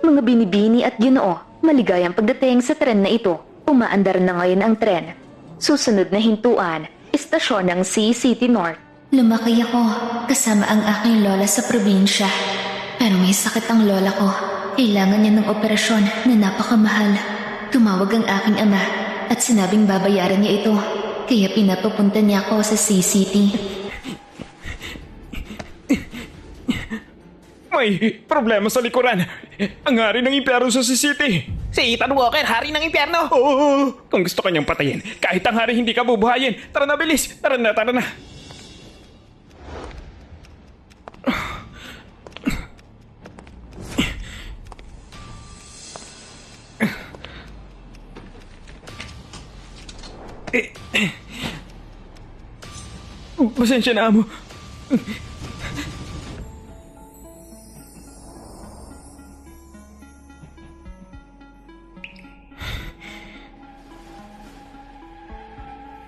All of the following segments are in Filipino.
Mga binibini at ginoo, maligayang pagdating sa tren na ito. Umaandar na ngayon ang tren. Susunod na hintuan, istasyon ng City North. Lumaki ako kasama ang aking lola sa probinsya. Pero may sakit ang lola ko. Kailangan niya ng operasyon na napakamahal. Tumawag ang aking ama at sinabing babayaran niya ito. Kaya pinapapunta niya ako sa CCT. May problema sa likuran. Ang hari ng impyerno sa City. Si Ethan Walker, hari ng impyerno. Oo, kung gusto kanyang patayin, kahit ang hari hindi ka bubuhayin. Tara na, bilis. Tara na, tara na. Pasensya na, amo.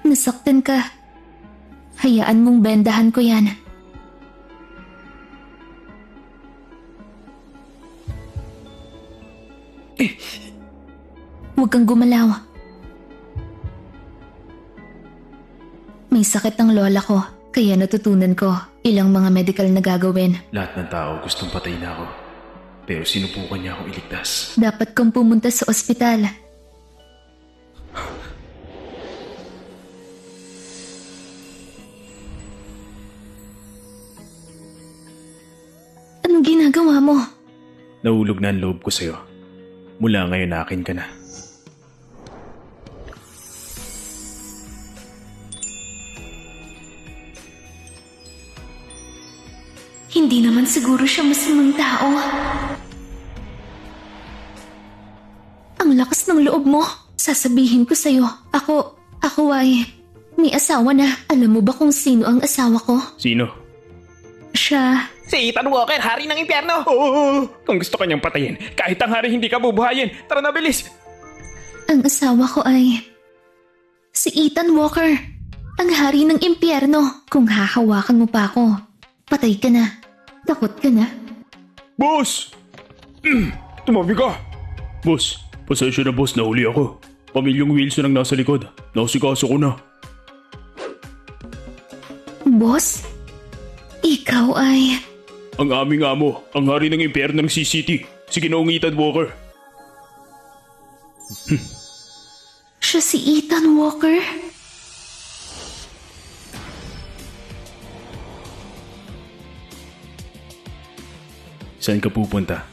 Nasaktan ka. Hayaan mong bendahan ko yan. Huwag kang gumalaw. May sakit ang lola ko, kaya natutunan ko ilang mga medical na gagawin. Lahat ng tao gustong patayin ako. Pero sinubukan niya akong iligtas. Dapat kang pumunta sa ospital. Anong ginagawa mo? Nahulog na ang loob ko sa'yo. Mula ngayon akin ka na. Hindi naman siguro siya masamang tao. Ang lakas ng loob mo. Sasabihin ko sa'yo, ako ay may asawa na. Alam mo ba kung sino ang asawa ko? Sino? Siya. Si Ethan Walker, hari ng impyerno. Oo, kung gusto kanyang patayin, kahit ang hari hindi ka bubuhayin. Tara na, bilis. Ang asawa ko ay si Ethan Walker, ang hari ng impyerno. Kung hahawakan mo pa ako, patay ka na. Takot ka na. Boss! Tumabi ka! Boss, pasensya na boss, nahuli ako. Pamilyang Wilson ang nasa likod. Nausikaso ko na. Boss? Ikaw ay... Ang aming amo, ang hari ng impyerno ng CCT, si Ginoong Ethan Walker. Siya si Ethan Walker? Saan ka pupunta?